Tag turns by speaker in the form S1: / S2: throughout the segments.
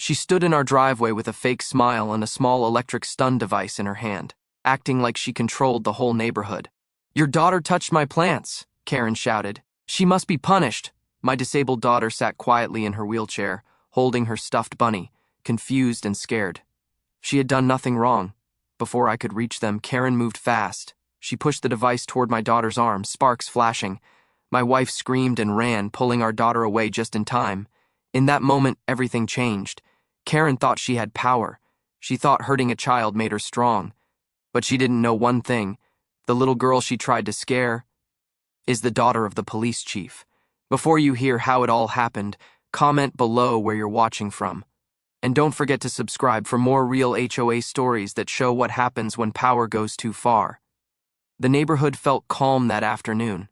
S1: She stood in our driveway with a fake smile and a small electric stun device in her hand, acting like she controlled the whole neighborhood. "Your daughter touched my plants," Karen shouted. "She must be punished." My disabled daughter sat quietly in her wheelchair, holding her stuffed bunny, confused and scared. She had done nothing wrong. Before I could reach them, Karen moved fast. She pushed the device toward my daughter's arm, sparks flashing. My wife screamed and ran, pulling our daughter away just in time. In that moment, everything changed. Karen thought she had power. She thought hurting a child made her strong. But she didn't know one thing. The little girl she tried to scare is the daughter of the police chief. Before you hear how it all happened, comment below where you're watching from. And don't forget to subscribe for more real HOA stories that show what happens when power goes too far. The neighborhood felt calm that afternoon.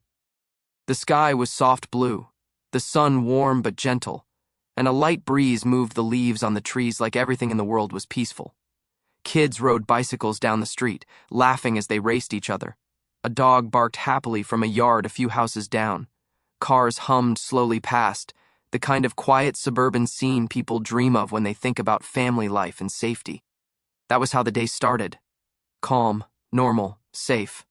S1: The sky was soft blue, the sun warm but gentle, and a light breeze moved the leaves on the trees like everything in the world was peaceful. Kids rode bicycles down the street, laughing as they raced each other. A dog barked happily from a yard a few houses down. Cars hummed slowly past, the kind of quiet suburban scene people dream of when they think about family life and safety. That was how the day started. Calm, normal, safe.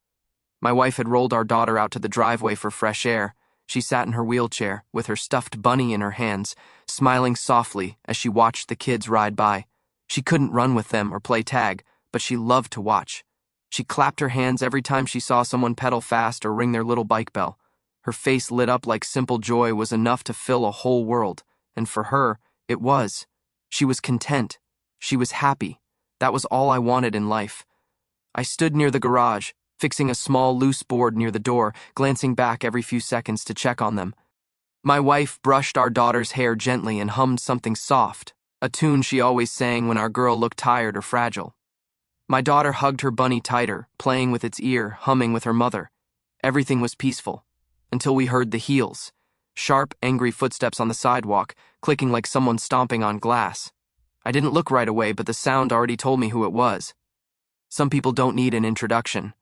S1: My wife had rolled our daughter out to the driveway for fresh air. She sat in her wheelchair, with her stuffed bunny in her hands, smiling softly as she watched the kids ride by. She couldn't run with them or play tag, but she loved to watch. She clapped her hands every time she saw someone pedal fast or ring their little bike bell. Her face lit up like simple joy was enough to fill a whole world, and for her, it was. She was content. She was happy. That was all I wanted in life. I stood near the garage, fixing a small loose board near the door, glancing back every few seconds to check on them. My wife brushed our daughter's hair gently and hummed something soft, a tune she always sang when our girl looked tired or fragile. My daughter hugged her bunny tighter, playing with its ear, humming with her mother. Everything was peaceful. Until we heard the heels. Sharp, angry footsteps on the sidewalk, clicking like someone stomping on glass. I didn't look right away, but the sound already told me who it was. Some people don't need an introduction.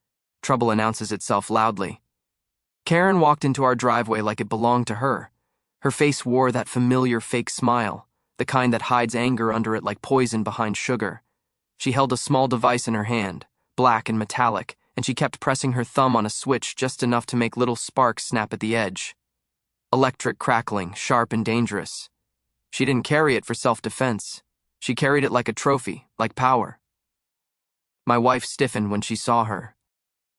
S1: Trouble announces itself loudly. Karen walked into our driveway like it belonged to her. Her face wore that familiar fake smile, the kind that hides anger under it like poison behind sugar. She held a small device in her hand, black and metallic, and she kept pressing her thumb on a switch just enough to make little sparks snap at the edge. Electric crackling, sharp and dangerous. She didn't carry it for self-defense. She carried it like a trophy, like power. My wife stiffened when she saw her.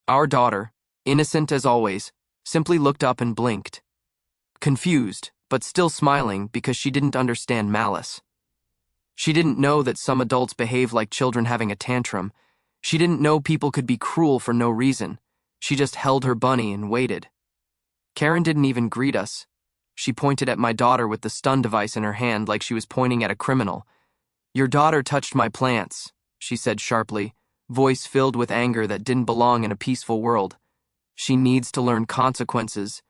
S1: Our daughter, innocent as always, simply looked up and blinked. Confused, but still smiling because she didn't understand malice. She didn't know that some adults behave like children having a tantrum. She didn't know people could be cruel for no reason. She just held her bunny and waited. Karen didn't even greet us. She pointed at my daughter with the stun device in her hand like she was pointing at a criminal. "Your daughter touched my plants," she said sharply, voice filled with anger that didn't belong in a peaceful world. "She needs to learn consequences."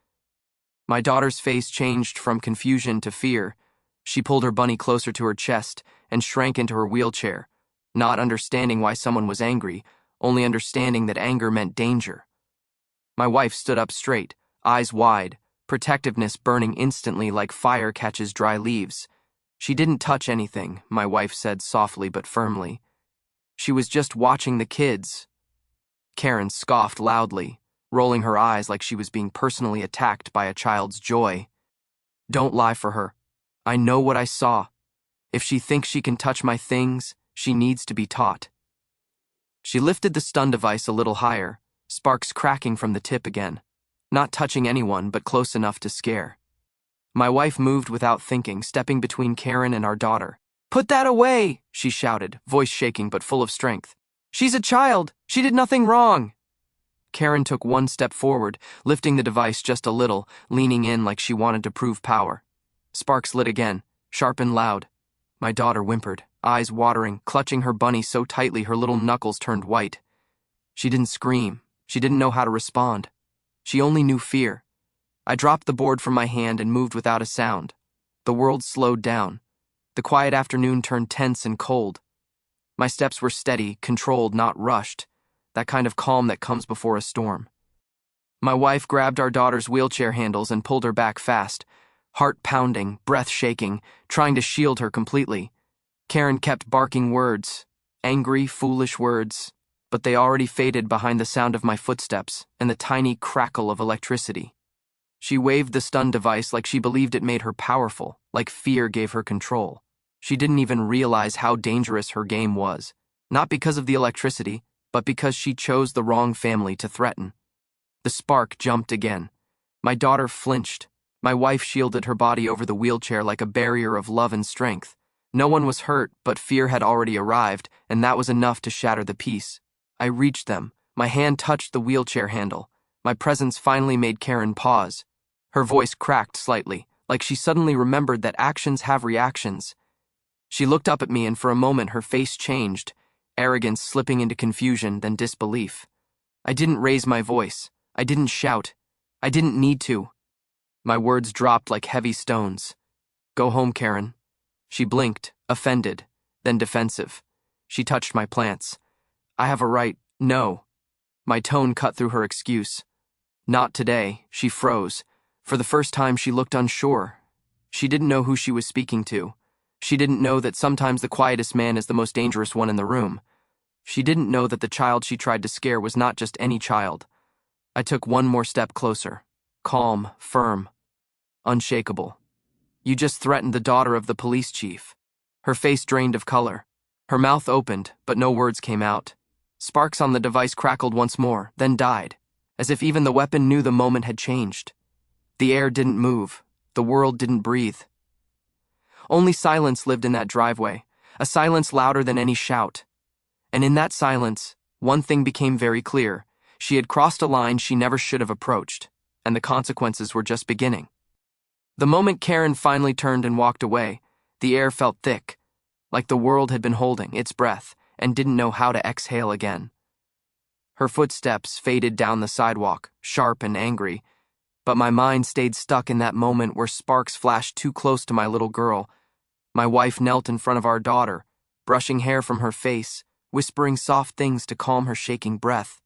S1: My daughter's face changed from confusion to fear. She pulled her bunny closer to her chest and shrank into her wheelchair, not understanding why someone was angry, only understanding that anger meant danger. My wife stood up straight, eyes wide, protectiveness burning instantly like fire catches dry leaves. She didn't touch anything, my wife said softly but firmly. She was just watching the kids. Karen scoffed loudly, rolling her eyes like she was being personally attacked by a child's joy. "Don't lie for her. I know what I saw. If she thinks she can touch my things, she needs to be taught." She lifted the stun device a little higher, sparks cracking from the tip again, not touching anyone but close enough to scare. My wife moved without thinking, stepping between Karen and our daughter. "Put that away!" she shouted, voice shaking but full of strength. "She's a child! She did nothing wrong!" Karen took one step forward, lifting the device just a little, leaning in like she wanted to prove power. Sparks lit again, sharp and loud. My daughter whimpered, eyes watering, clutching her bunny so tightly her little knuckles turned white. She didn't scream. She didn't know how to respond. She only knew fear. I dropped the board from my hand and moved without a sound. The world slowed down. The quiet afternoon turned tense and cold. My steps were steady, controlled, not rushed, that kind of calm that comes before a storm. My wife grabbed our daughter's wheelchair handles and pulled her back fast, heart pounding, breath shaking, trying to shield her completely. Karen kept barking words, angry, foolish words, but they already faded behind the sound of my footsteps and the tiny crackle of electricity. She waved the stun device like she believed it made her powerful, like fear gave her control. She didn't even realize how dangerous her game was, not because of the electricity, but because she chose the wrong family to threaten. The spark jumped again. My daughter flinched. My wife shielded her body over the wheelchair like a barrier of love and strength. No one was hurt, but fear had already arrived, and that was enough to shatter the peace. I reached them. My hand touched the wheelchair handle. My presence finally made Karen pause. Her voice cracked slightly, like she suddenly remembered that actions have reactions. She looked up at me, and for a moment her face changed, arrogance slipping into confusion, then disbelief. I didn't raise my voice. I didn't shout. I didn't need to. My words dropped like heavy stones. Go home, Karen. She blinked, offended, then defensive. She touched my plants. I have a right. No. My tone cut through her excuse. Not today. She froze. For the first time, she looked unsure. She didn't know who she was speaking to. She didn't know that sometimes the quietest man is the most dangerous one in the room. She didn't know that the child she tried to scare was not just any child. I took one more step closer. Calm, firm, unshakable. You just threatened the daughter of the police chief. Her face drained of color. Her mouth opened, but no words came out. Sparks on the device crackled once more, then died, as if even the weapon knew the moment had changed. The air didn't move. The world didn't breathe. Only silence lived in that driveway, a silence louder than any shout. And in that silence, one thing became very clear. She had crossed a line she never should have approached, and the consequences were just beginning. The moment Karen finally turned and walked away, the air felt thick, like the world had been holding its breath and didn't know how to exhale again. Her footsteps faded down the sidewalk, sharp and angry, but my mind stayed stuck in that moment where sparks flashed too close to my little girl. My wife knelt in front of our daughter, brushing hair from her face, whispering soft things to calm her shaking breath.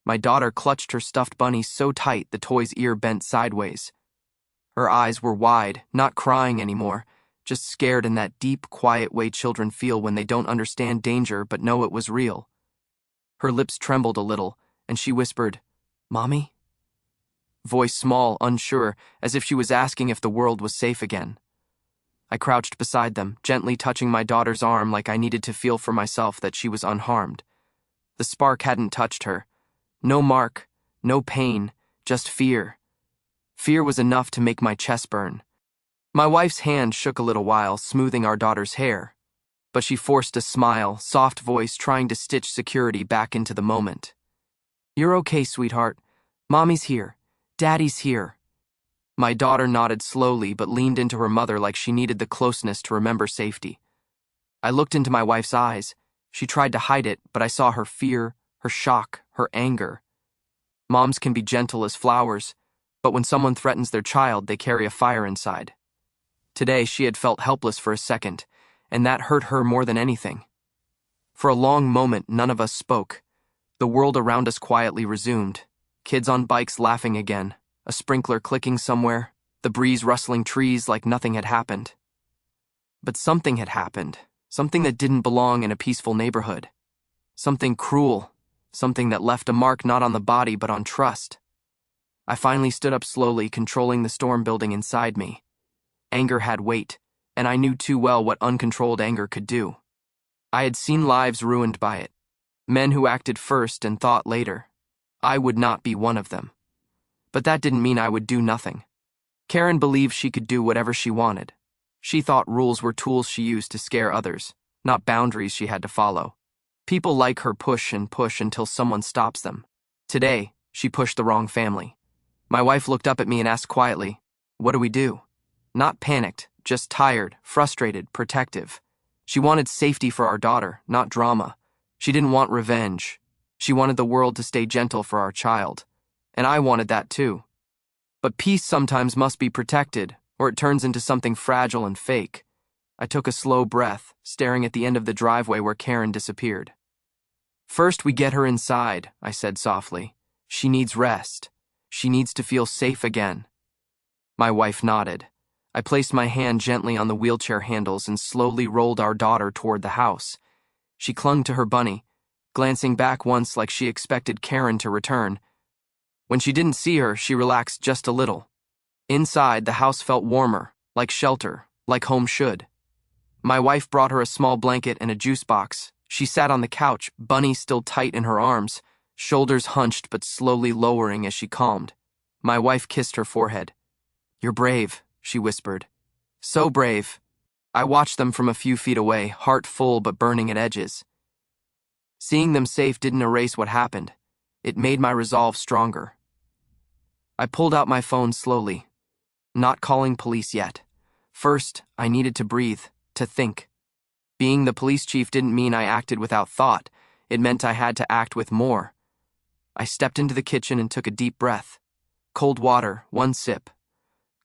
S1: My daughter clutched her stuffed bunny so tight the toy's ear bent sideways. Her eyes were wide, not crying anymore, just scared in that deep, quiet way children feel when they don't understand danger but know it was real. Her lips trembled a little, and she whispered, "Mommy?" Voice small, unsure, as if she was asking if the world was safe again. I crouched beside them, gently touching my daughter's arm like I needed to feel for myself that she was unharmed. The spark hadn't touched her. No mark, no pain, just fear. Fear was enough to make my chest burn. My wife's hand shook a little while, smoothing our daughter's hair. But she forced a smile, soft voice trying to stitch security back into the moment. "You're okay, sweetheart. Mommy's here. Daddy's here." My daughter nodded slowly but leaned into her mother like she needed the closeness to remember safety. I looked into my wife's eyes. She tried to hide it, but I saw her fear, her shock, her anger. Moms can be gentle as flowers, but when someone threatens their child, they carry a fire inside. Today, she had felt helpless for a second, and that hurt her more than anything. For a long moment, none of us spoke. The world around us quietly resumed. Kids on bikes laughing again, a sprinkler clicking somewhere, the breeze rustling trees like nothing had happened. But something had happened, something that didn't belong in a peaceful neighborhood. Something cruel, something that left a mark not on the body but on trust. I finally stood up slowly, controlling the storm building inside me. Anger had weight, and I knew too well what uncontrolled anger could do. I had seen lives ruined by it, men who acted first and thought later. I would not be one of them. But that didn't mean I would do nothing. Karen believed she could do whatever she wanted. She thought rules were tools she used to scare others, not boundaries she had to follow. People like her push and push until someone stops them. Today, she pushed the wrong family. My wife looked up at me and asked quietly, "What do we do?" Not panicked, just tired, frustrated, protective. She wanted safety for our daughter, not drama. She didn't want revenge. She wanted the world to stay gentle for our child. And I wanted that too. But peace sometimes must be protected, or it turns into something fragile and fake. I took a slow breath, staring at the end of the driveway where Karen disappeared. "First we get her inside," I said softly. "She needs rest. She needs to feel safe again." My wife nodded. I placed my hand gently on the wheelchair handles and slowly rolled our daughter toward the house. She clung to her bunny, glancing back once like she expected Karen to return. When she didn't see her, she relaxed just a little. Inside, the house felt warmer, like shelter, like home should. My wife brought her a small blanket and a juice box. She sat on the couch, bunny still tight in her arms, shoulders hunched but slowly lowering as she calmed. My wife kissed her forehead. "You're brave," she whispered. "So brave." I watched them from a few feet away, heart full but burning at edges. Seeing them safe didn't erase what happened. It made my resolve stronger. I pulled out my phone slowly. Not calling police yet. First, I needed to breathe, to think. Being the police chief didn't mean I acted without thought. It meant I had to act with more. I stepped into the kitchen and took a deep breath. Cold water, one sip.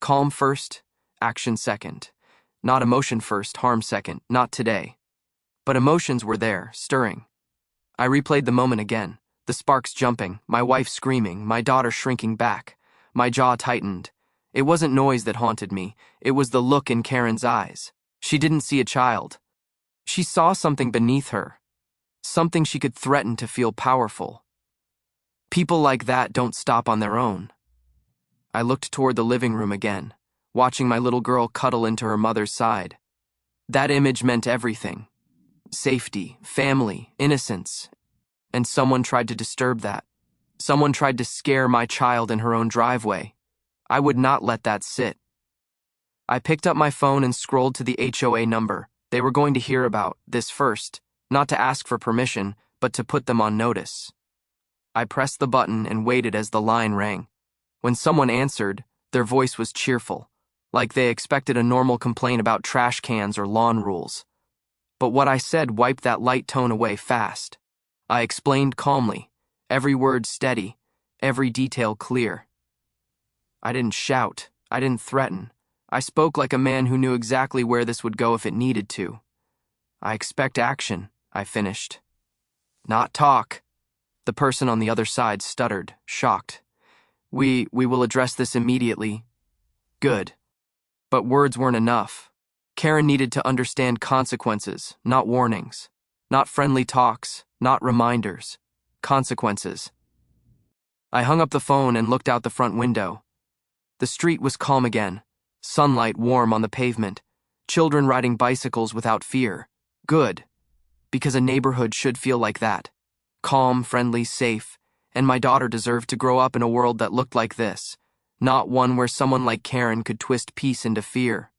S1: Calm first, action second. Not emotion first, harm second, not today. But emotions were there, stirring. I replayed the moment again, the sparks jumping, my wife screaming, my daughter shrinking back. My jaw tightened. It wasn't noise that haunted me, it was the look in Karen's eyes. She didn't see a child. She saw something beneath her. Something she could threaten to feel powerful. People like that don't stop on their own. I looked toward the living room again, watching my little girl cuddle into her mother's side. That image meant everything. Safety, family, innocence. And someone tried to disturb that. Someone tried to scare my child in her own driveway. I would not let that sit. I picked up my phone and scrolled to the HOA number. They were going to hear about this first, not to ask for permission, but to put them on notice. I pressed the button and waited as the line rang. When someone answered, their voice was cheerful, like they expected a normal complaint about trash cans or lawn rules. But what I said wiped that light tone away fast. I explained calmly, every word steady, every detail clear. I didn't shout, I didn't threaten. I spoke like a man who knew exactly where this would go if it needed to. I expect action, I finished. Not talk. The person on the other side stuttered, shocked. We will address this immediately. Good. But words weren't enough. Karen needed to understand consequences, not warnings. Not friendly talks, not reminders. Consequences. I hung up the phone and looked out the front window. The street was calm again, sunlight warm on the pavement, children riding bicycles without fear. Good. Because a neighborhood should feel like that. Calm, friendly, safe. And my daughter deserved to grow up in a world that looked like this, not one where someone like Karen could twist peace into fear.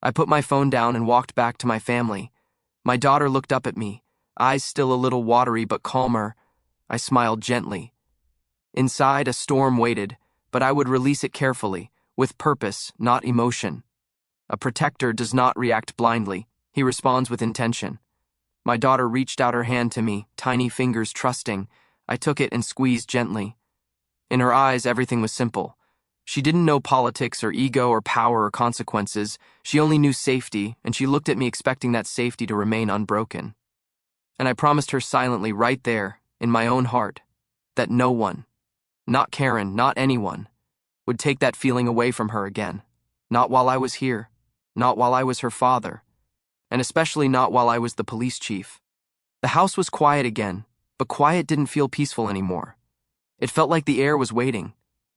S1: I put my phone down and walked back to my family. My daughter looked up at me, eyes still a little watery but calmer. I smiled gently. Inside, a storm waited, but I would release it carefully, with purpose, not emotion. A protector does not react blindly, he responds with intention. My daughter reached out her hand to me, tiny fingers trusting. I took it and squeezed gently. In her eyes, everything was simple. She didn't know politics or ego or power or consequences. She only knew safety, and she looked at me expecting that safety to remain unbroken. And I promised her silently right there, in my own heart, that no one, not Karen, not anyone, would take that feeling away from her again. Not while I was here, not while I was her father, and especially not while I was the police chief. The house was quiet again, but quiet didn't feel peaceful anymore. It felt like the air was waiting,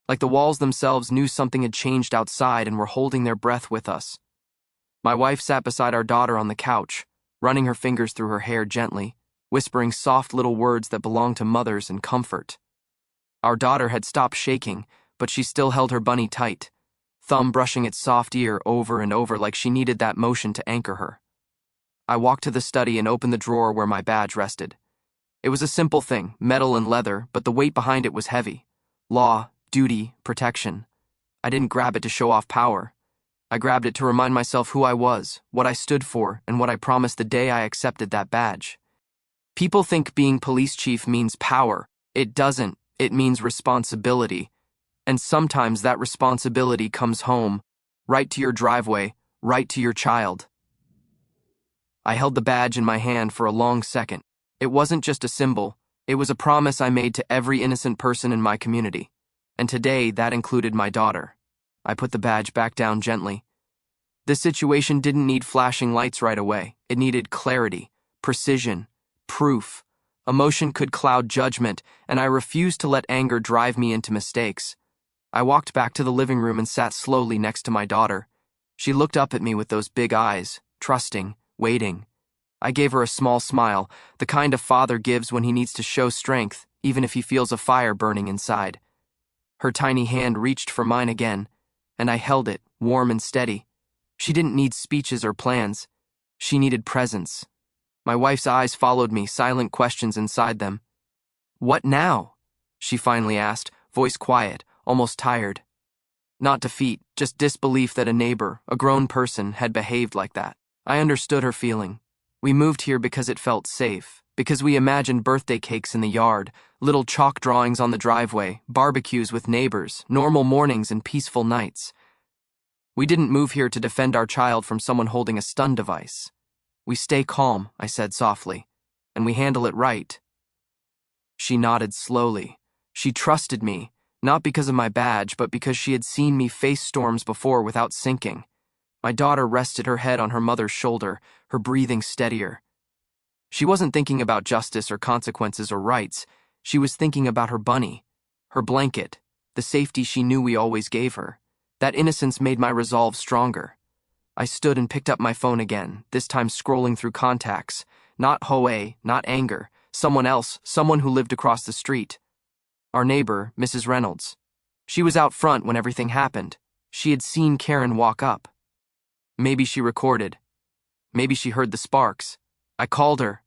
S1: like the walls themselves knew something had changed outside and were holding their breath with us. My wife sat beside our daughter on the couch, running her fingers through her hair gently, whispering soft little words that belonged to mothers and comfort. Our daughter had stopped shaking, but she still held her bunny tight, thumb brushing its soft ear over and over like she needed that motion to anchor her. I walked to the study and opened the drawer where my badge rested. It was a simple thing, metal and leather, but the weight behind it was heavy. Law, duty, protection. I didn't grab it to show off power. I grabbed it to remind myself who I was, what I stood for, and what I promised the day I accepted that badge. People think being police chief means power. It doesn't. It means responsibility. And sometimes that responsibility comes home, right to your driveway, right to your child. I held the badge in my hand for a long second. It wasn't just a symbol, it was a promise I made to every innocent person in my community. And today, that included my daughter. I put the badge back down gently, This situation didn't need flashing lights right away. It needed clarity, precision, proof. Emotion could cloud judgment, and I refused to let anger drive me into mistakes. I walked back to the living room and sat slowly next to my daughter. She looked up at me with those big eyes, trusting, waiting. I gave her a small smile, the kind a father gives when he needs to show strength, even if he feels a fire burning inside. Her tiny hand reached for mine again, and I held it, warm and steady. She didn't need speeches or plans. She needed presence. My wife's eyes followed me, silent questions inside them. "What now?" she finally asked, voice quiet, almost tired. Not defeat, just disbelief that a neighbor, a grown person, had behaved like that. I understood her feeling. We moved here because it felt safe, because we imagined birthday cakes in the yard, little chalk drawings on the driveway, barbecues with neighbors, normal mornings and peaceful nights. We didn't move here to defend our child from someone holding a stun device. "We stay calm," I said softly, "and we handle it right." She nodded slowly. She trusted me, not because of my badge, but because she had seen me face storms before without sinking. My daughter rested her head on her mother's shoulder, her breathing steadier. She wasn't thinking about justice or consequences or rights. She was thinking about her bunny, her blanket, the safety she knew we always gave her. That innocence made my resolve stronger. I stood and picked up my phone again, this time scrolling through contacts. Not HOA, not anger. Someone else, someone who lived across the street. Our neighbor, Mrs. Reynolds. She was out front when everything happened. She had seen Karen walk up. Maybe she recorded. Maybe she heard the sparks. I called her.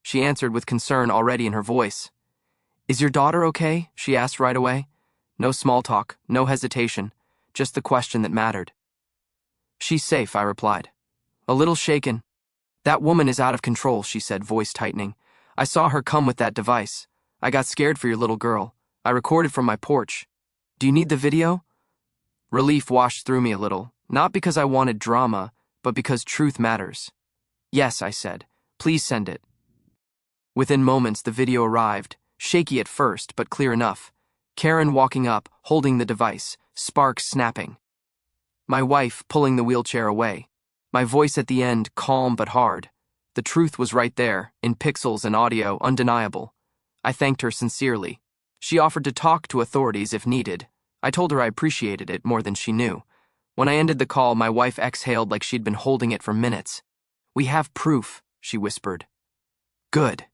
S1: She answered with concern already in her voice. "Is your daughter okay?" she asked right away. No small talk, no hesitation, just the question that mattered. "She's safe," I replied. A little shaken. "That woman is out of control," she said, voice tightening. "I saw her come with that device. I got scared for your little girl. I recorded from my porch. Do you need the video?" Relief washed through me a little, not because I wanted drama, but because truth matters. "Yes," I said. "Please send it." Within moments, the video arrived, shaky at first, but clear enough. Karen walking up, holding the device, sparks snapping. My wife pulling the wheelchair away. My voice at the end, calm but hard. The truth was right there, in pixels and audio, undeniable. I thanked her sincerely. She offered to talk to authorities if needed. I told her I appreciated it more than she knew. When I ended the call, my wife exhaled like she'd been holding it for minutes. "We have proof," she whispered. "Good."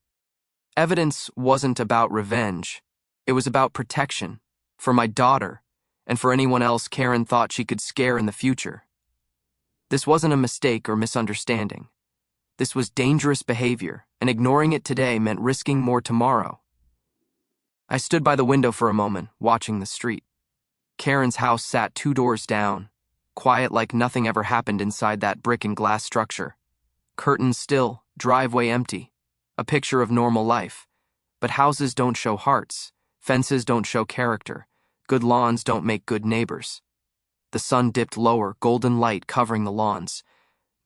S1: Evidence wasn't about revenge. It was about protection. For my daughter, and for anyone else Karen thought she could scare in the future. This wasn't a mistake or misunderstanding. This was dangerous behavior, and ignoring it today meant risking more tomorrow. I stood by the window for a moment, watching the street. Karen's house sat 2 doors down, quiet like nothing ever happened inside that brick and glass structure. Curtains still, driveway empty. A picture of normal life. But houses don't show hearts. Fences don't show character. Good lawns don't make good neighbors. The sun dipped lower, golden light covering the lawns.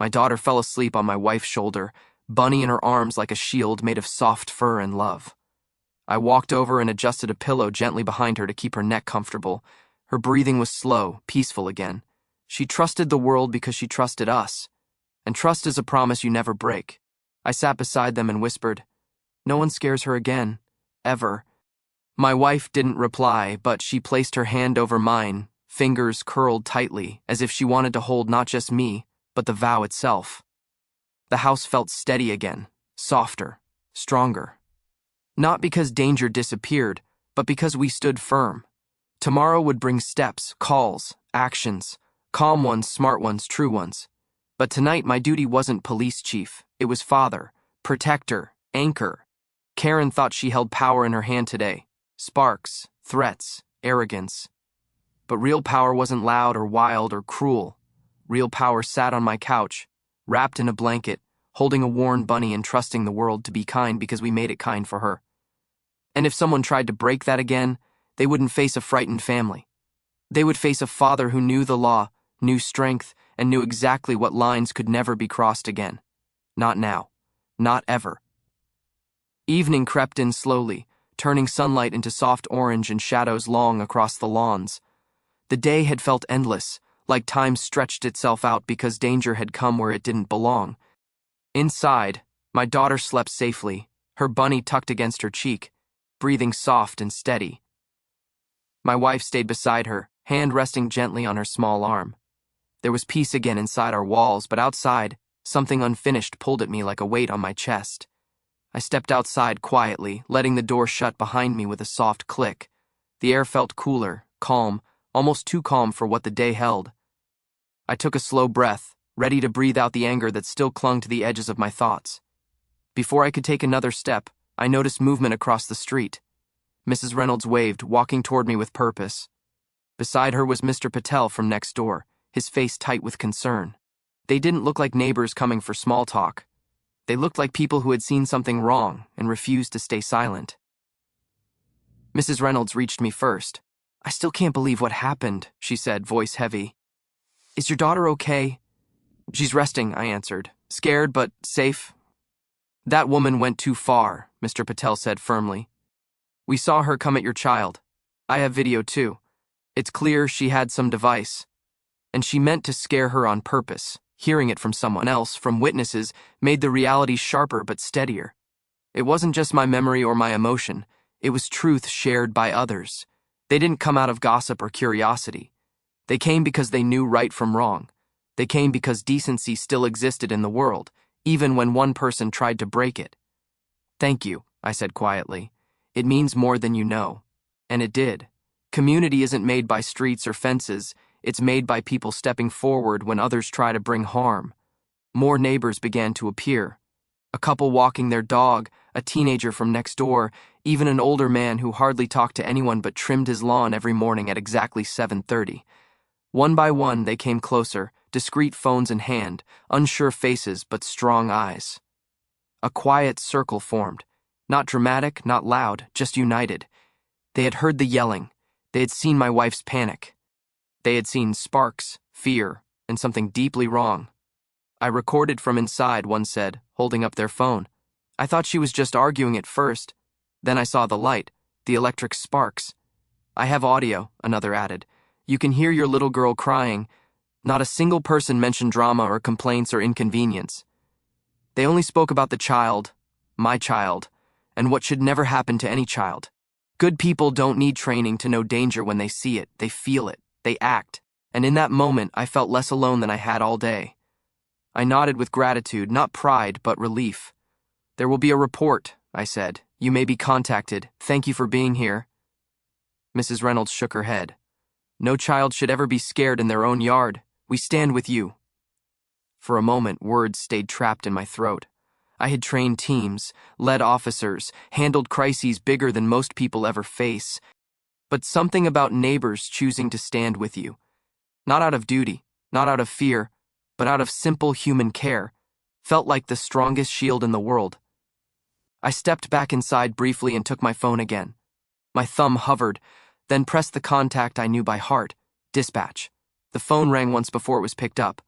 S1: My daughter fell asleep on my wife's shoulder, Bunny in her arms like a shield made of soft fur and love. I walked over and adjusted a pillow gently behind her to keep her neck comfortable. Her breathing was slow, peaceful again. She trusted the world because she trusted us. And trust is a promise you never break. I sat beside them and whispered, "No one scares her again. Ever." My wife didn't reply, but she placed her hand over mine, fingers curled tightly, as if she wanted to hold not just me, but the vow itself. The house felt steady again, softer, stronger. Not because danger disappeared, but because we stood firm. Tomorrow would bring steps, calls, actions, calm ones, smart ones, true ones. But tonight my duty wasn't police chief, it was father, protector, anchor. Karen thought she held power in her hand today. Sparks, threats, arrogance. But real power wasn't loud or wild or cruel. Real power sat on my couch, wrapped in a blanket, holding a worn bunny and trusting the world to be kind because we made it kind for her. And if someone tried to break that again, they wouldn't face a frightened family. They would face a father who knew the law, knew strength, and knew exactly what lines could never be crossed again. Not now. Not ever. Evening crept in slowly, turning sunlight into soft orange and shadows long across the lawns. The day had felt endless, like time stretched itself out because danger had come where it didn't belong. Inside, my daughter slept safely, her bunny tucked against her cheek, breathing soft and steady. My wife stayed beside her, hand resting gently on her small arm. There was peace again inside our walls, but outside, something unfinished pulled at me like a weight on my chest. I stepped outside quietly, letting the door shut behind me with a soft click. The air felt cooler, calm, almost too calm for what the day held. I took a slow breath, ready to breathe out the anger that still clung to the edges of my thoughts. Before I could take another step, I noticed movement across the street. Mrs. Reynolds waved, walking toward me with purpose. Beside her was Mr. Patel from next door, his face tight with concern. They didn't look like neighbors coming for small talk. They looked like people who had seen something wrong and refused to stay silent. Mrs. Reynolds reached me first. "I still can't believe what happened," she said, voice heavy. "Is your daughter okay?" "She's resting," I answered. "Scared, but safe." "That woman went too far," Mr. Patel said firmly. "We saw her come at your child. I have video too. It's clear she had some device. And she meant to scare her on purpose. Hearing it from someone else, from witnesses, made the reality sharper but steadier. It wasn't just my memory or my emotion. It was truth shared by others. They didn't come out of gossip or curiosity. They came because they knew right from wrong. They came because decency still existed in the world, even when one person tried to break it. "Thank you," I said quietly. "It means more than you know." And it did. Community isn't made by streets or fences. It's made by people stepping forward when others try to bring harm. More neighbors began to appear. A couple walking their dog, a teenager from next door, even an older man who hardly talked to anyone but trimmed his lawn every morning at exactly 7:30. One by one, they came closer, discreet phones in hand, unsure faces but strong eyes. A quiet circle formed. Not dramatic, not loud, just united. They had heard the yelling. They had seen my wife's panic. They had seen sparks, fear, and something deeply wrong. "I recorded from inside," one said, holding up their phone. "I thought she was just arguing at first. Then I saw the light, the electric sparks." "I have audio," another added. "You can hear your little girl crying. Not a single person mentioned drama or complaints or inconvenience. They only spoke about the child, my child, and what should never happen to any child. Good people don't need training to know danger when they see it. They feel it. They act. And in that moment, I felt less alone than I had all day." I nodded with gratitude, not pride, but relief. "There will be a report," I said. "You may be contacted. Thank you for being here." Mrs. Reynolds shook her head. "No child should ever be scared in their own yard. We stand with you." For a moment, words stayed trapped in my throat. I had trained teams, led officers, handled crises bigger than most people ever face. But something about neighbors choosing to stand with you, not out of duty, not out of fear, but out of simple human care, felt like the strongest shield in the world. I stepped back inside briefly and took my phone again. My thumb hovered, then pressed the contact I knew by heart, dispatch. The phone rang once before it was picked up.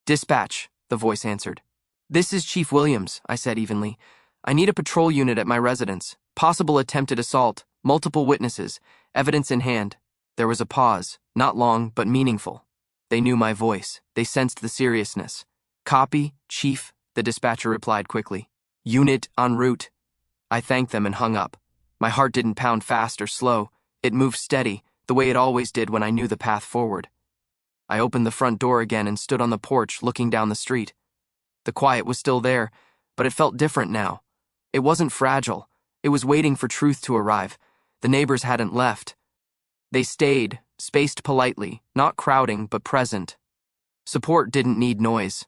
S1: "Dispatch," the voice answered. "This is Chief Williams," I said evenly. "I need a patrol unit at my residence. Possible attempted assault, multiple witnesses, evidence in hand." There was a pause, not long, but meaningful. They knew my voice. They sensed the seriousness. "Copy, Chief," the dispatcher replied quickly. "Unit en route." I thanked them and hung up. My heart didn't pound fast or slow. It moved steady, the way it always did when I knew the path forward. I opened the front door again and stood on the porch looking down the street. The quiet was still there, but it felt different now. It wasn't fragile. It was waiting for truth to arrive. The neighbors hadn't left. They stayed, spaced politely, not crowding, but present. Support didn't need noise.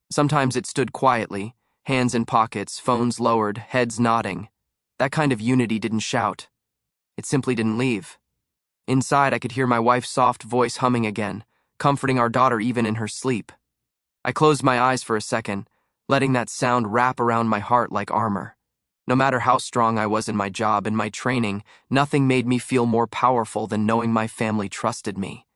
S1: Sometimes it stood quietly, hands in pockets, phones lowered, heads nodding. That kind of unity didn't shout. It simply didn't leave. Inside, I could hear my wife's soft voice humming again, comforting our daughter even in her sleep. I closed my eyes for a second, letting that sound wrap around my heart like armor. No matter how strong I was in my job and my training, nothing made me feel more powerful than knowing my family trusted me.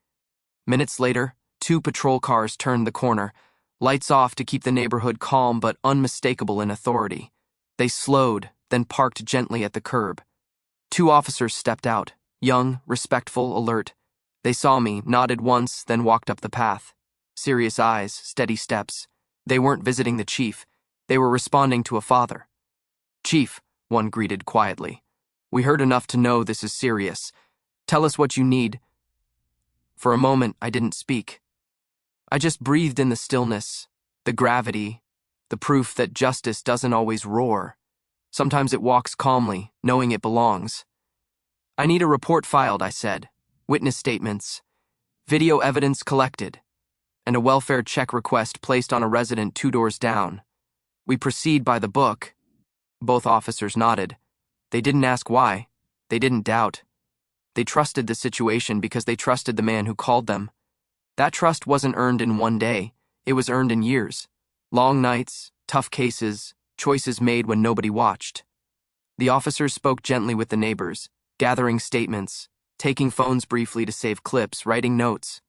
S1: Minutes later, 2 patrol cars turned the corner, lights off to keep the neighborhood calm but unmistakable in authority. They slowed, then parked gently at the curb. 2 officers stepped out, young, respectful, alert. They saw me, nodded once, then walked up the path. Serious eyes, steady steps. They weren't visiting the chief. They were responding to a father. "Chief," one greeted quietly. "We heard enough to know this is serious. Tell us what you need." For a moment, I didn't speak. I just breathed in the stillness, the gravity, the proof that justice doesn't always roar. Sometimes it walks calmly, knowing it belongs. "I need a report filed," I said. "Witness statements, video evidence collected, and a welfare check request placed on a resident 2 doors down. We proceed by the book." Both officers nodded. They didn't ask why. They didn't doubt. They trusted the situation because they trusted the man who called them. That trust wasn't earned in one day. It was earned in years. Long nights, tough cases, choices made when nobody watched. The officers spoke gently with the neighbors, gathering statements, taking phones briefly to save clips, writing notes.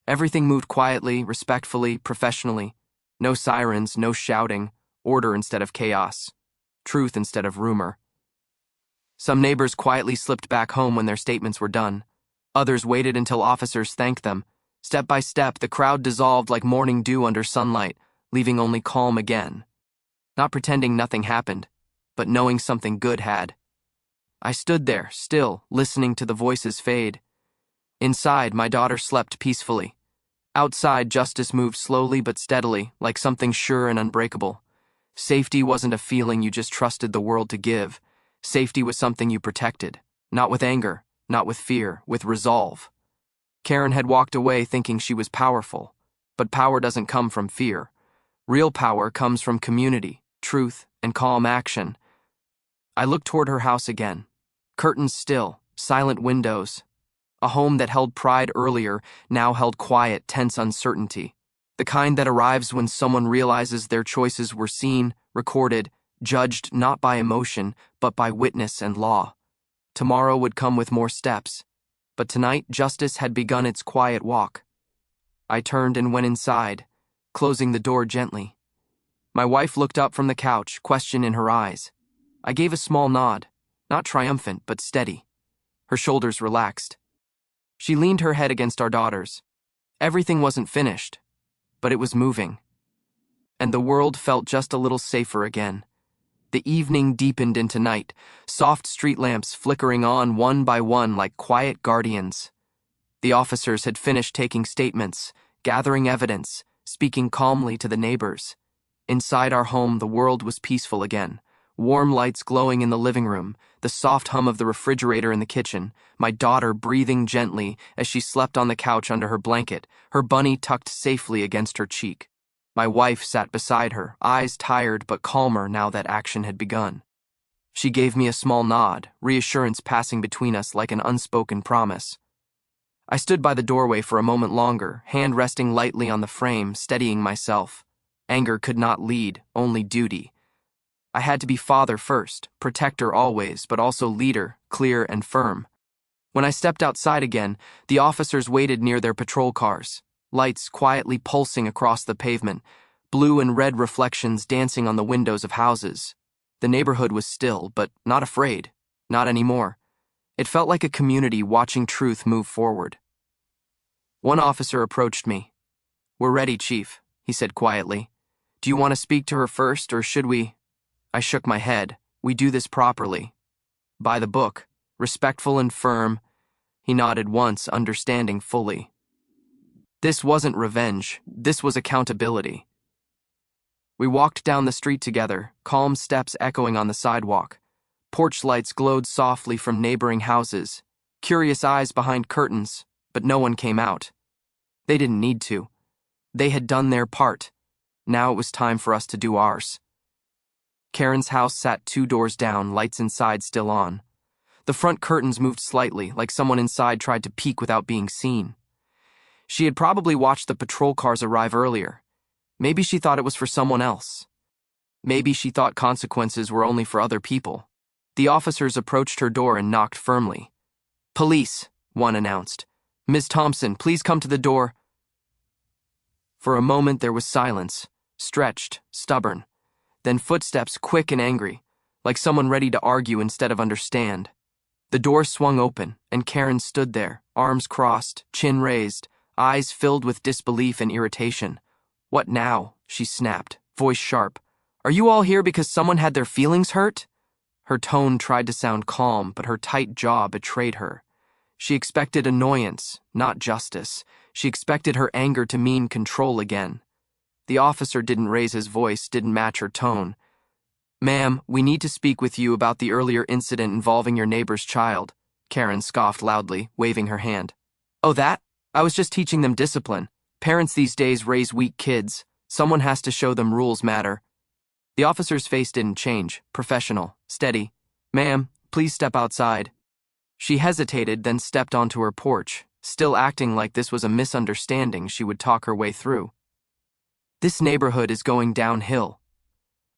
S1: Everything moved quietly, respectfully, professionally. No sirens, no shouting, order instead of chaos, truth instead of rumor. Some neighbors quietly slipped back home when their statements were done. Others waited until officers thanked them. Step by step, the crowd dissolved like morning dew under sunlight, leaving only calm again. Not pretending nothing happened, but knowing something good had. I stood there, still, listening to the voices fade. Inside, my daughter slept peacefully. Outside, justice moved slowly but steadily, like something sure and unbreakable. Safety wasn't a feeling you just trusted the world to give. Safety was something you protected. Not with anger, not with fear, with resolve. Karen had walked away thinking she was powerful. But power doesn't come from fear. Real power comes from community, truth, and calm action. I looked toward her house again. Curtains still, silent windows. A home that held pride earlier now held quiet, tense uncertainty. The kind that arrives when someone realizes their choices were seen, recorded, judged not by emotion, but by witness and law. Tomorrow would come with more steps. But tonight, justice had begun its quiet walk. I turned and went inside, closing the door gently. My wife looked up from the couch, question in her eyes. I gave a small nod, not triumphant, but steady. Her shoulders relaxed. She leaned her head against our daughter's. Everything wasn't finished, but it was moving. And the world felt just a little safer again. The evening deepened into night, soft street lamps flickering on one by one like quiet guardians. The officers had finished taking statements, gathering evidence, speaking calmly to the neighbors. Inside our home, the world was peaceful again. Warm lights glowing in the living room, the soft hum of the refrigerator in the kitchen, my daughter breathing gently as she slept on the couch under her blanket, her bunny tucked safely against her cheek. My wife sat beside her, eyes tired but calmer now that action had begun. She gave me a small nod, reassurance passing between us like an unspoken promise. I stood by the doorway for a moment longer, hand resting lightly on the frame, steadying myself. Anger could not lead, only duty. I had to be father first, protector always, but also leader, clear and firm. When I stepped outside again, the officers waited near their patrol cars, lights quietly pulsing across the pavement, blue and red reflections dancing on the windows of houses. The neighborhood was still, but not afraid, not anymore. It felt like a community watching truth move forward. One officer approached me. "We're ready, Chief," he said quietly. "Do you want to speak to her first, or should we?" I shook my head. "We do this properly. By the book, respectful and firm." He nodded once, understanding fully. This wasn't revenge. This was accountability. We walked down the street together, calm steps echoing on the sidewalk. Porch lights glowed softly from neighboring houses, curious eyes behind curtains, but no one came out. They didn't need to. They had done their part. Now it was time for us to do ours. Karen's house sat 2 doors down, lights inside still on. The front curtains moved slightly, like someone inside tried to peek without being seen. She had probably watched the patrol cars arrive earlier. Maybe she thought it was for someone else. Maybe she thought consequences were only for other people. The officers approached her door and knocked firmly. "Police," one announced. "Ms. Thompson, please come to the door." For a moment there was silence, stretched, stubborn. Then footsteps quick and angry, like someone ready to argue instead of understand. The door swung open, and Karen stood there, arms crossed, chin raised, eyes filled with disbelief and irritation. "What now?" she snapped, voice sharp. "Are you all here because someone had their feelings hurt?" Her tone tried to sound calm, but her tight jaw betrayed her. She expected annoyance, not justice. She expected her anger to mean control again. The officer didn't raise his voice, didn't match her tone. "Ma'am, we need to speak with you about the earlier incident involving your neighbor's child," Karen scoffed loudly, waving her hand. "Oh, that? I was just teaching them discipline. Parents these days raise weak kids. Someone has to show them rules matter." The officer's face didn't change, professional, steady. "Ma'am, please step outside." She hesitated, then stepped onto her porch, still acting like this was a misunderstanding she would talk her way through. "This neighborhood is going downhill.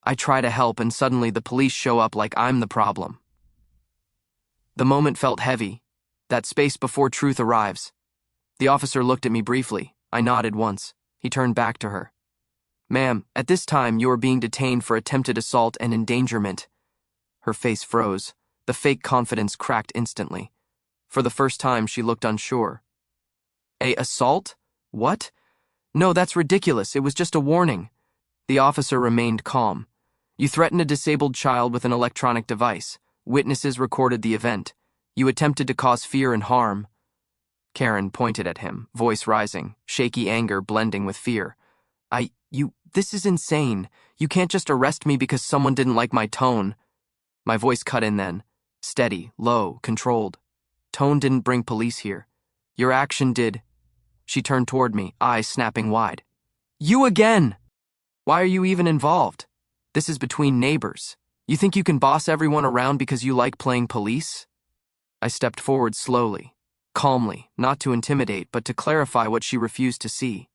S1: I try to help, and suddenly the police show up like I'm the problem." The moment felt heavy, that space before truth arrives. The officer looked at me briefly. I nodded once. He turned back to her. "Ma'am, at this time you are being detained for attempted assault and endangerment." Her face froze. The fake confidence cracked instantly. For the first time, she looked unsure. "A assault? What? No, that's ridiculous. It was just a warning." The officer remained calm. "You threatened a disabled child with an electronic device. Witnesses recorded the event. You attempted to cause fear and harm." Karen pointed at him, voice rising, shaky anger blending with fear. This is insane. You can't just arrest me because someone didn't like my tone." My voice cut in then. Steady, low, controlled. "Tone didn't bring police here. Your action did." She turned toward me, eyes snapping wide. "You again! Why are you even involved? This is between neighbors. You think you can boss everyone around because you like playing police?" I stepped forward slowly, calmly, not to intimidate, but to clarify what she refused to see.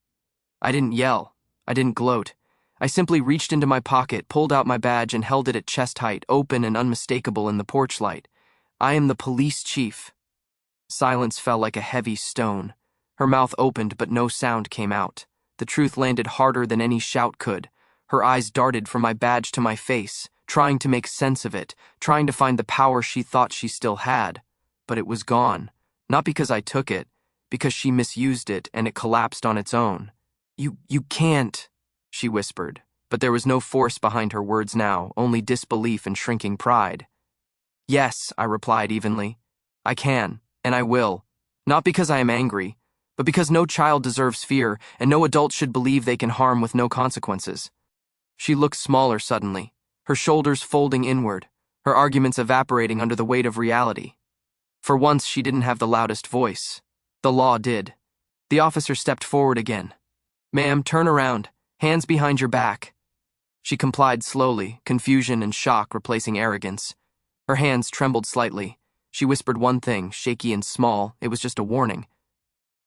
S1: I didn't yell. I didn't gloat. I simply reached into my pocket, pulled out my badge, and held it at chest height, open and unmistakable in the porch light. "I am the police chief." Silence fell like a heavy stone. Her mouth opened, but no sound came out. The truth landed harder than any shout could. Her eyes darted from my badge to my face, trying to make sense of it, trying to find the power she thought she still had. But it was gone. Not because I took it, because she misused it and it collapsed on its own. You can't," she whispered, but there was no force behind her words now, only disbelief and shrinking pride. "Yes," I replied evenly. "I can, and I will. Not because I am angry, but because no child deserves fear, and no adult should believe they can harm with no consequences." She looked smaller suddenly, her shoulders folding inward, her arguments evaporating under the weight of reality. For once, she didn't have the loudest voice. The law did. The officer stepped forward again. "Ma'am, turn around. Hands behind your back." She complied slowly, confusion and shock replacing arrogance. Her hands trembled slightly. She whispered one thing, shaky and small. It was just a warning.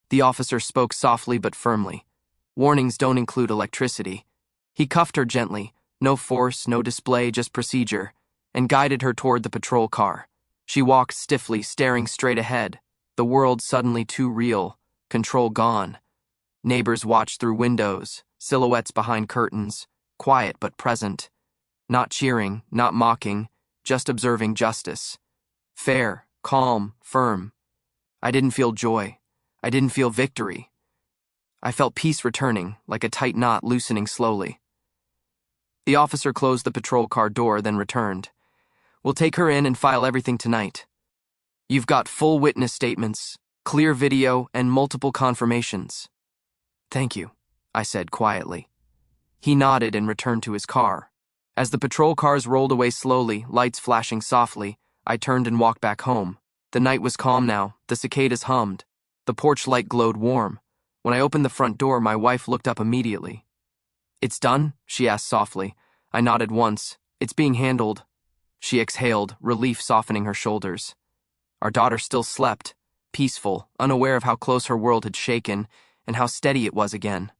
S1: The officer spoke softly but firmly. "Warnings don't include electricity." He cuffed her gently, no force, no display, just procedure, and guided her toward the patrol car. She walked stiffly, staring straight ahead. The world suddenly too real, control gone. Neighbors watched through windows, silhouettes behind curtains, quiet but present. Not cheering, not mocking, just observing justice. Fair, calm, firm. I didn't feel joy. I didn't feel victory. I felt peace returning, like a tight knot loosening slowly. The officer closed the patrol car door, then returned. "We'll take her in and file everything tonight. You've got full witness statements, clear video, and multiple confirmations." "Thank you," I said quietly. He nodded and returned to his car. As the patrol cars rolled away slowly, lights flashing softly, I turned and walked back home. The night was calm now, the cicadas hummed. The porch light glowed warm. When I opened the front door, my wife looked up immediately. "It's done?" she asked softly. I nodded once. "It's being handled." She exhaled, relief softening her shoulders. Our daughter still slept, peaceful, unaware of how close her world had shaken, and how steady it was again.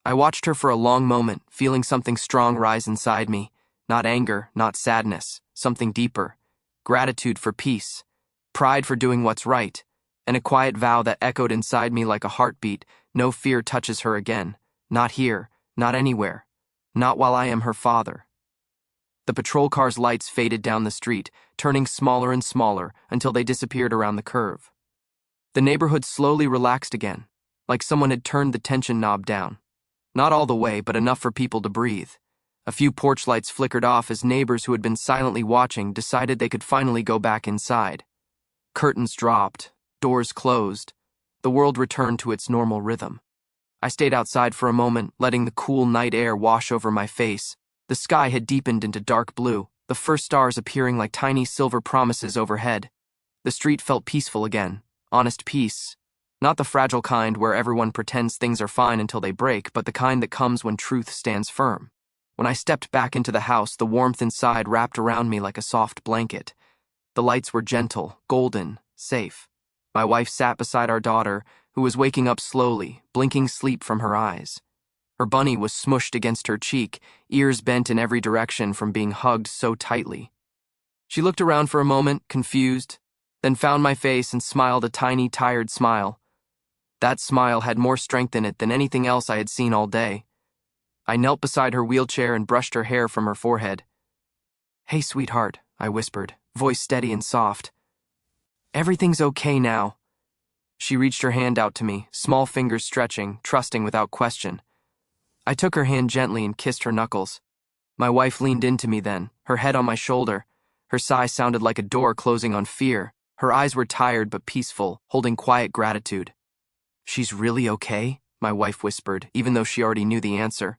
S1: I watched her for a long moment, feeling something strong rise inside me. Not anger, not sadness, something deeper. Gratitude for peace, pride for doing what's right, and a quiet vow that echoed inside me like a heartbeat. No fear touches her again. Not here, not anywhere. Not while I am her father. The patrol car's lights faded down the street, turning smaller and smaller until they disappeared around the curve. The neighborhood slowly relaxed again, like someone had turned the tension knob down. Not all the way, but enough for people to breathe. A few porch lights flickered off as neighbors who had been silently watching decided they could finally go back inside. Curtains dropped, doors closed. The world returned to its normal rhythm. I stayed outside for a moment, letting the cool night air wash over my face. The sky had deepened into dark blue, the first stars appearing like tiny silver promises overhead. The street felt peaceful again, honest peace. Not the fragile kind where everyone pretends things are fine until they break, but the kind that comes when truth stands firm. When I stepped back into the house, the warmth inside wrapped around me like a soft blanket. The lights were gentle, golden, safe. My wife sat beside our daughter, who was waking up slowly, blinking sleep from her eyes. Her bunny was smushed against her cheek, ears bent in every direction from being hugged so tightly. She looked around for a moment, confused, then found my face and smiled a tiny, tired smile. That smile had more strength in it than anything else I had seen all day. I knelt beside her wheelchair and brushed her hair from her forehead. "Hey, sweetheart," I whispered, voice steady and soft. "Everything's okay now." She reached her hand out to me, small fingers stretching, trusting without question. I took her hand gently and kissed her knuckles. My wife leaned into me then, her head on my shoulder. Her sigh sounded like a door closing on fear. Her eyes were tired but peaceful, holding quiet gratitude. "She's really okay?" my wife whispered, even though she already knew the answer.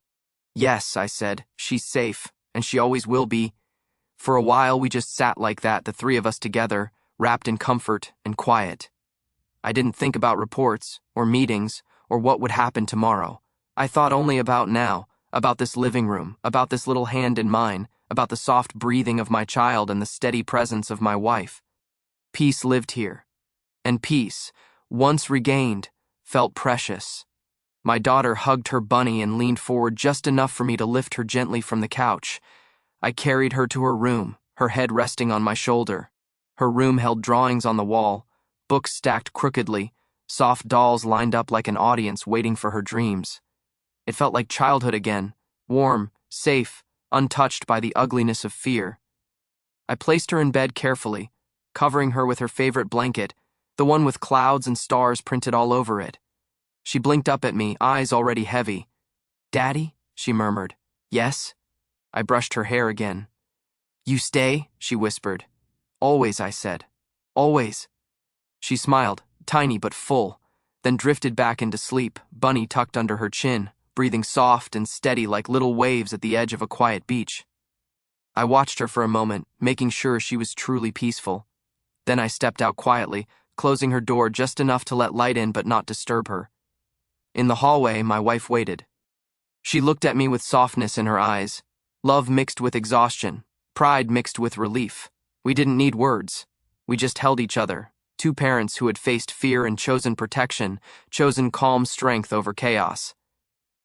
S1: "Yes," I said, "she's safe, and she always will be." For a while we just sat like that, the three of us together, wrapped in comfort and quiet. I didn't think about reports, or meetings, or what would happen tomorrow. I thought only about now, about this living room, about this little hand in mine, about the soft breathing of my child and the steady presence of my wife. Peace lived here. And peace, once regained, felt precious. My daughter hugged her bunny and leaned forward just enough for me to lift her gently from the couch. I carried her to her room, her head resting on my shoulder. Her room held drawings on the wall, books stacked crookedly, soft dolls lined up like an audience waiting for her dreams. It felt like childhood again, warm, safe, untouched by the ugliness of fear. I placed her in bed carefully, covering her with her favorite blanket, the one with clouds and stars printed all over it. She blinked up at me, eyes already heavy. "Daddy?" she murmured. "Yes?" I brushed her hair again. "You stay?" she whispered. "Always," I said. "Always." She smiled, tiny but full, then drifted back into sleep, bunny tucked under her chin, breathing soft and steady like little waves at the edge of a quiet beach. I watched her for a moment, making sure she was truly peaceful. Then I stepped out quietly, closing her door just enough to let light in but not disturb her. In the hallway, my wife waited. She looked at me with softness in her eyes, love mixed with exhaustion, pride mixed with relief. We didn't need words. We just held each other, two parents who had faced fear and chosen protection, chosen calm strength over chaos.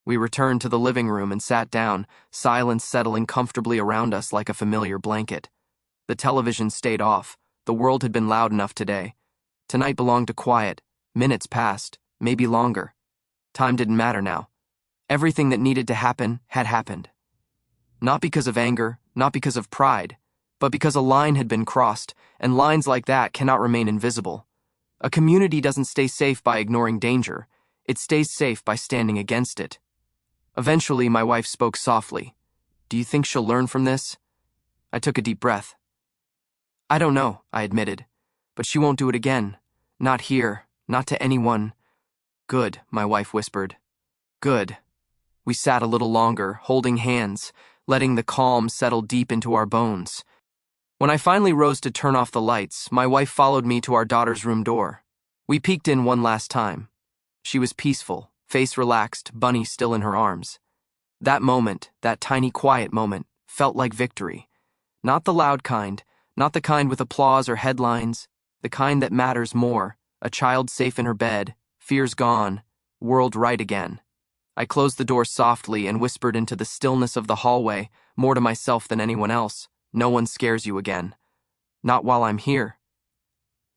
S1: We returned to the living room and sat down, silence settling comfortably around us like a familiar blanket. The television stayed off. The world had been loud enough today. Tonight belonged to quiet. Minutes passed, maybe longer. Time didn't matter now. Everything that needed to happen had happened. Not because of anger, not because of pride, but because a line had been crossed, and lines like that cannot remain invisible. A community doesn't stay safe by ignoring danger. It stays safe by standing against it. Eventually, my wife spoke softly. "Do you think she'll learn from this?" I took a deep breath. "I don't know," I admitted, "but she won't do it again. Not here, not to anyone." "Good," my wife whispered. "Good." We sat a little longer, holding hands, letting the calm settle deep into our bones. When I finally rose to turn off the lights, my wife followed me to our daughter's room door. We peeked in one last time. She was peaceful, face relaxed, bunny still in her arms. That moment, that tiny quiet moment, felt like victory. Not the loud kind, not the kind with applause or headlines, the kind that matters more, a child safe in her bed, fears gone, world right again. I closed the door softly and whispered into the stillness of the hallway, more to myself than anyone else. "No one scares you again. Not while I'm here."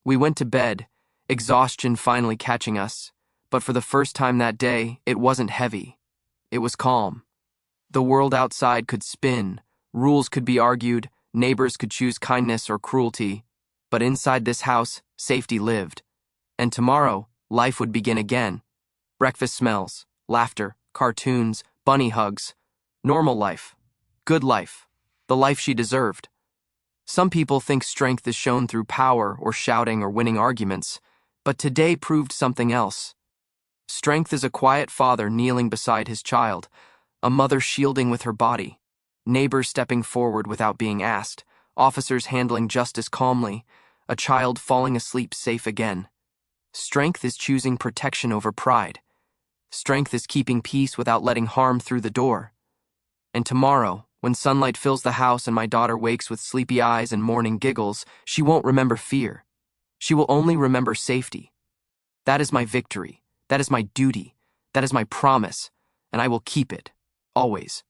S1: We went to bed, exhaustion finally catching us, but for the first time that day, it wasn't heavy. It was calm. The world outside could spin, Rules could be argued, neighbors could choose kindness or cruelty, but inside this house, safety lived. And tomorrow, life would begin again. Breakfast smells, laughter, cartoons, bunny hugs. Normal life. Good life. The life she deserved. Some people think strength is shown through power or shouting or winning arguments, but today proved something else. Strength is a quiet father kneeling beside his child, a mother shielding with her body, neighbors stepping forward without being asked, officers handling justice calmly, a child falling asleep safe again. Strength is choosing protection over pride. Strength is keeping peace without letting harm through the door. And tomorrow, when sunlight fills the house and my daughter wakes with sleepy eyes and morning giggles, she won't remember fear. She will only remember safety. That is my victory. That is my duty. That is my promise. And I will keep it. Always.